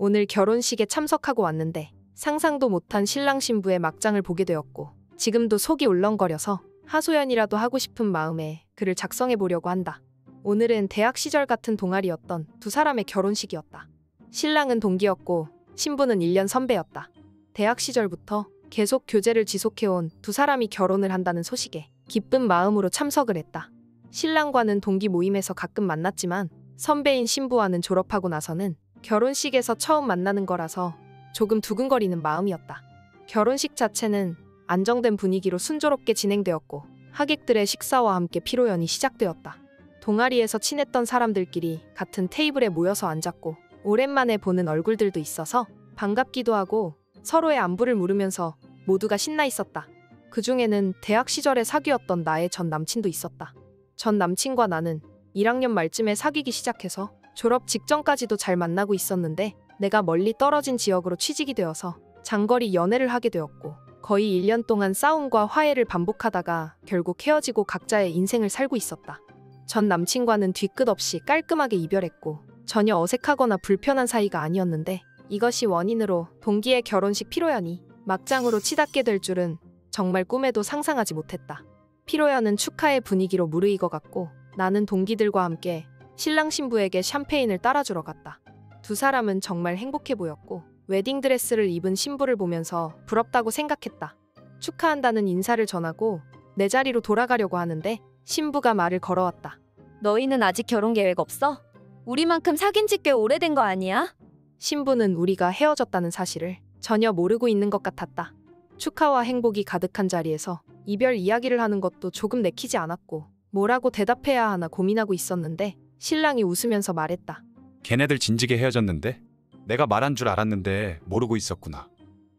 오늘 결혼식에 참석하고 왔는데 상상도 못한 신랑 신부의 막장을 보게 되었고 지금도 속이 울렁거려서 하소연이라도 하고 싶은 마음에 글을 작성해 보려고 한다. 오늘은 대학 시절 같은 동아리였던 두 사람의 결혼식이었다. 신랑은 동기였고 신부는 1년 선배였다. 대학 시절부터 계속 교제를 지속해온 두 사람이 결혼을 한다는 소식에 기쁜 마음으로 참석을 했다. 신랑과는 동기 모임에서 가끔 만났지만 선배인 신부와는 졸업하고 나서는 결혼식에서 처음 만나는 거라서 조금 두근거리는 마음이었다. 결혼식 자체는 안정된 분위기로 순조롭게 진행되었고 하객들의 식사와 함께 피로연이 시작되었다. 동아리에서 친했던 사람들끼리 같은 테이블에 모여서 앉았고 오랜만에 보는 얼굴들도 있어서 반갑기도 하고 서로의 안부를 물으면서 모두가 신나 있었다. 그 중에는 대학 시절에 사귀었던 나의 전 남친도 있었다. 전 남친과 나는 1학년 말쯤에 사귀기 시작해서 졸업 직전까지도 잘 만나고 있었는데 내가 멀리 떨어진 지역으로 취직이 되어서 장거리 연애를 하게 되었고 거의 1년 동안 싸움과 화해를 반복하다가 결국 헤어지고 각자의 인생을 살고 있었다. 전 남친과는 뒤끝 없이 깔끔하게 이별했고 전혀 어색하거나 불편한 사이가 아니었는데 이것이 원인으로 동기의 결혼식 피로연이 막장으로 치닫게 될 줄은 정말 꿈에도 상상하지 못했다. 피로연은 축하의 분위기로 무르익어갔고 나는 동기들과 함께 신랑 신부에게 샴페인을 따라주러 갔다. 두 사람은 정말 행복해 보였고 웨딩드레스를 입은 신부를 보면서 부럽다고 생각했다. 축하한다는 인사를 전하고 내 자리로 돌아가려고 하는데 신부가 말을 걸어왔다. 너희는 아직 결혼 계획 없어? 우리만큼 사귄 지 꽤 오래된 거 아니야? 신부는 우리가 헤어졌다는 사실을 전혀 모르고 있는 것 같았다. 축하와 행복이 가득한 자리에서 이별 이야기를 하는 것도 조금 내키지 않았고 뭐라고 대답해야 하나 고민하고 있었는데 신랑이 웃으면서 말했다. 걔네들 진지게 헤어졌는데? 내가 말한 줄 알았는데 모르고 있었구나.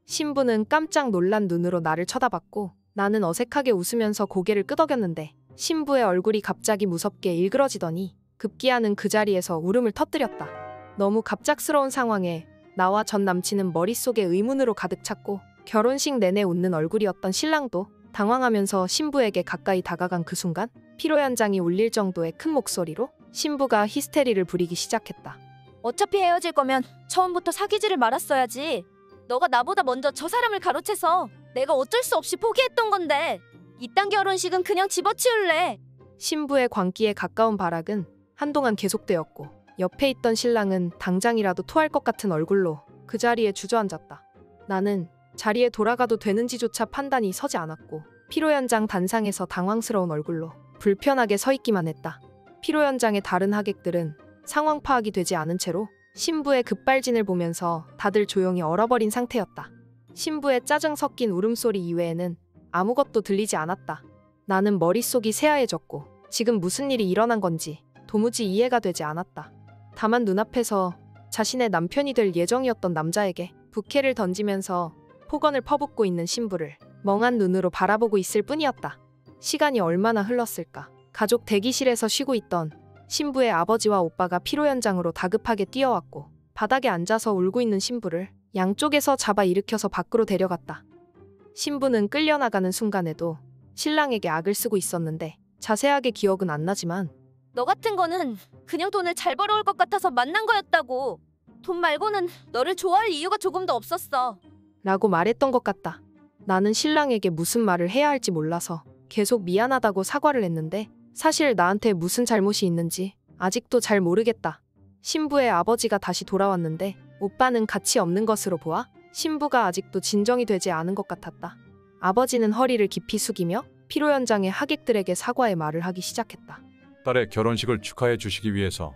신부는 깜짝 놀란 눈으로 나를 쳐다봤고 나는 어색하게 웃으면서 고개를 끄덕였는데 신부의 얼굴이 갑자기 무섭게 일그러지더니 급기야는 그 자리에서 울음을 터뜨렸다. 너무 갑작스러운 상황에 나와 전 남친은 머릿속에 의문으로 가득 찼고 결혼식 내내 웃는 얼굴이었던 신랑도 당황하면서 신부에게 가까이 다가간 그 순간 피로연장이 울릴 정도의 큰 목소리로 신부가 히스테리를 부리기 시작했다. 어차피 헤어질 거면 처음부터 사귀지를 말았어야지. 너가 나보다 먼저 저 사람을 가로채서 내가 어쩔 수 없이 포기했던 건데 이딴 결혼식은 그냥 집어치울래. 신부의 광기에 가까운 발악은 한동안 계속되었고 옆에 있던 신랑은 당장이라도 토할 것 같은 얼굴로 그 자리에 주저앉았다. 나는 자리에 돌아가도 되는지조차 판단이 서지 않았고 피로연장 단상에서 당황스러운 얼굴로 불편하게 서 있기만 했다. 피로연장의 다른 하객들은 상황 파악이 되지 않은 채로 신부의 급발진을 보면서 다들 조용히 얼어버린 상태였다. 신부의 짜증 섞인 울음소리 이외에는 아무것도 들리지 않았다. 나는 머릿속이 새하얘졌고 지금 무슨 일이 일어난 건지 도무지 이해가 되지 않았다. 다만 눈앞에서 자신의 남편이 될 예정이었던 남자에게 부케를 던지면서 폭언을 퍼붓고 있는 신부를 멍한 눈으로 바라보고 있을 뿐이었다. 시간이 얼마나 흘렀을까. 가족 대기실에서 쉬고 있던 신부의 아버지와 오빠가 피로연장으로 다급하게 뛰어왔고 바닥에 앉아서 울고 있는 신부를 양쪽에서 잡아 일으켜서 밖으로 데려갔다. 신부는 끌려나가는 순간에도 신랑에게 악을 쓰고 있었는데 자세하게 기억은 안 나지만 너 같은 거는 그냥 돈을 잘 벌어올 것 같아서 만난 거였다고. 돈 말고는 너를 좋아할 이유가 조금도 없었어. 라고 말했던 것 같다. 나는 신랑에게 무슨 말을 해야 할지 몰라서 계속 미안하다고 사과를 했는데 사실 나한테 무슨 잘못이 있는지 아직도 잘 모르겠다. 신부의 아버지가 다시 돌아왔는데 오빠는 같이 없는 것으로 보아 신부가 아직도 진정이 되지 않은 것 같았다. 아버지는 허리를 깊이 숙이며 피로연장의 하객들에게 사과의 말을 하기 시작했다. 딸의 결혼식을 축하해 주시기 위해서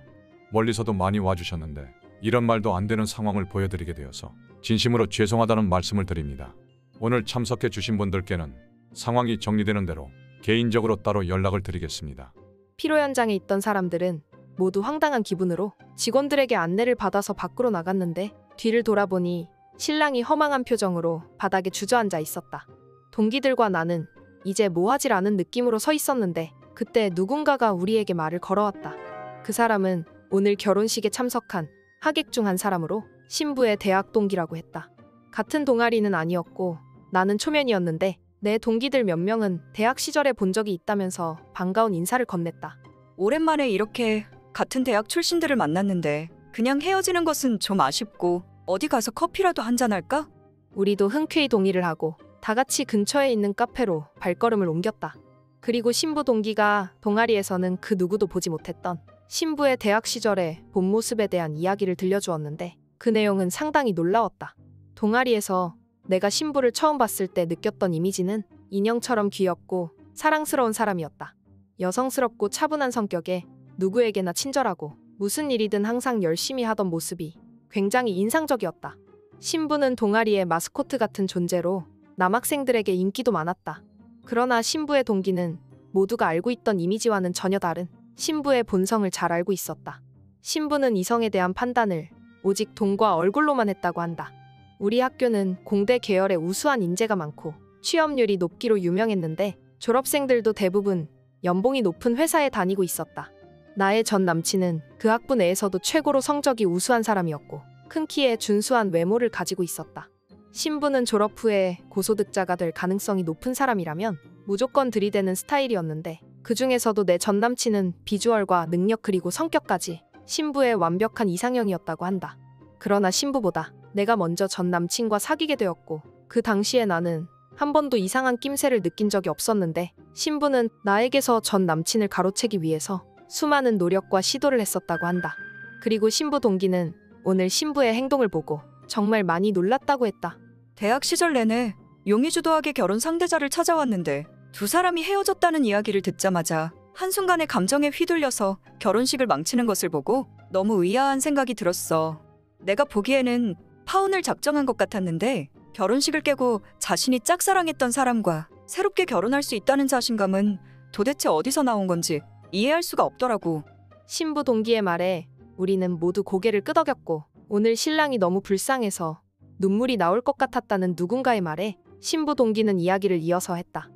멀리서도 많이 와주셨는데 이런 말도 안 되는 상황을 보여드리게 되어서 진심으로 죄송하다는 말씀을 드립니다. 오늘 참석해 주신 분들께는 상황이 정리되는 대로 개인적으로 따로 연락을 드리겠습니다. 피로연장에 있던 사람들은 모두 황당한 기분으로 직원들에게 안내를 받아서 밖으로 나갔는데 뒤를 돌아보니 신랑이 허망한 표정으로 바닥에 주저앉아 있었다. 동기들과 나는 이제 뭐하질 않은 느낌으로 서 있었는데 그때 누군가가 우리에게 말을 걸어왔다. 그 사람은 오늘 결혼식에 참석한 하객 중 한 사람으로 신부의 대학 동기라고 했다. 같은 동아리는 아니었고 나는 초면이었는데 내 동기들 몇 명은 대학 시절에 본 적이 있다면서 반가운 인사를 건넸다. 오랜만에 이렇게 같은 대학 출신들을 만났는데 그냥 헤어지는 것은 좀 아쉽고 어디 가서 커피라도 한잔 할까? 우리도 흔쾌히 동의를 하고 다 같이 근처에 있는 카페로 발걸음을 옮겼다. 그리고 신부 동기가 동아리에서는 그 누구도 보지 못했던 신부의 대학 시절의 본 모습에 대한 이야기를 들려주었는데 그 내용은 상당히 놀라웠다. 동아리에서 내가 신부를 처음 봤을 때 느꼈던 이미지는 인형처럼 귀엽고 사랑스러운 사람이었다. 여성스럽고 차분한 성격에 누구에게나 친절하고 무슨 일이든 항상 열심히 하던 모습이 굉장히 인상적이었다. 신부는 동아리의 마스코트 같은 존재로 남학생들에게 인기도 많았다. 그러나 신부의 동기는 모두가 알고 있던 이미지와는 전혀 다른 신부의 본성을 잘 알고 있었다. 신부는 이성에 대한 판단을 오직 돈과 얼굴로만 했다고 한다. 우리 학교는 공대 계열에 우수한 인재가 많고 취업률이 높기로 유명했는데 졸업생들도 대부분 연봉이 높은 회사에 다니고 있었다. 나의 전 남친은 그 학부 내에서도 최고로 성적이 우수한 사람이었고 큰 키에 준수한 외모를 가지고 있었다. 신부는 졸업 후에 고소득자가 될 가능성이 높은 사람이라면 무조건 들이대는 스타일이었는데 그 중에서도 내 전 남친은 비주얼과 능력 그리고 성격까지 신부의 완벽한 이상형이었다고 한다. 그러나 신부보다 내가 먼저 전 남친과 사귀게 되었고 그 당시에 나는 한 번도 이상한 낌새를 느낀 적이 없었는데 신부는 나에게서 전 남친을 가로채기 위해서 수많은 노력과 시도를 했었다고 한다. 그리고 신부 동기는 오늘 신부의 행동을 보고 정말 많이 놀랐다고 했다. 대학 시절 내내 용의주도하게 결혼 상대자를 찾아왔는데 두 사람이 헤어졌다는 이야기를 듣자마자 한순간에 감정에 휘둘려서 결혼식을 망치는 것을 보고 너무 의아한 생각이 들었어. 내가 보기에는 파혼을 작정한 것 같았는데 결혼식을 깨고 자신이 짝사랑했던 사람과 새롭게 결혼할 수 있다는 자신감은 도대체 어디서 나온 건지 이해할 수가 없더라고. 신부 동기의 말에 우리는 모두 고개를 끄덕였고 오늘 신랑이 너무 불쌍해서 눈물이 나올 것 같았다는 누군가의 말에 신부 동기는 이야기를 이어서 했다.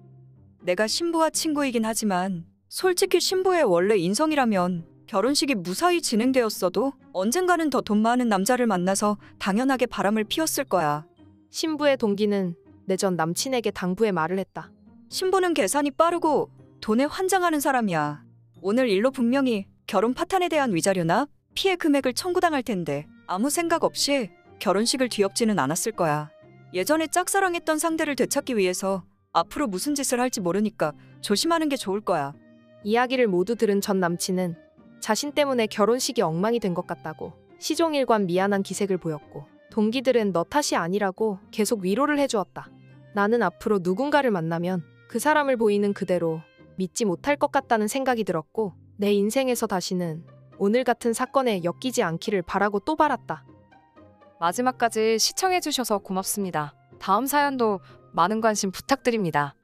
내가 신부와 친구이긴 하지만 솔직히 신부의 원래 인성이라면 결혼식이 무사히 진행되었어도 언젠가는 더 돈 많은 남자를 만나서 당연하게 바람을 피웠을 거야. 신부의 동기는 내 전 남친에게 당부의 말을 했다. 신부는 계산이 빠르고 돈에 환장하는 사람이야. 오늘 일로 분명히 결혼 파탄에 대한 위자료나 피해 금액을 청구당할 텐데 아무 생각 없이 결혼식을 뒤엎지는 않았을 거야. 예전에 짝사랑했던 상대를 되찾기 위해서 앞으로 무슨 짓을 할지 모르니까 조심하는 게 좋을 거야. 이야기를 모두 들은 전 남친은 자신 때문에 결혼식이 엉망이 된 것 같다고 시종일관 미안한 기색을 보였고 동기들은 너 탓이 아니라고 계속 위로를 해주었다. 나는 앞으로 누군가를 만나면 그 사람을 보이는 그대로 믿지 못할 것 같다는 생각이 들었고 내 인생에서 다시는 오늘 같은 사건에 엮이지 않기를 바라고 또 바랐다. 마지막까지 시청해주셔서 고맙습니다. 다음 사연도 많은 관심 부탁드립니다.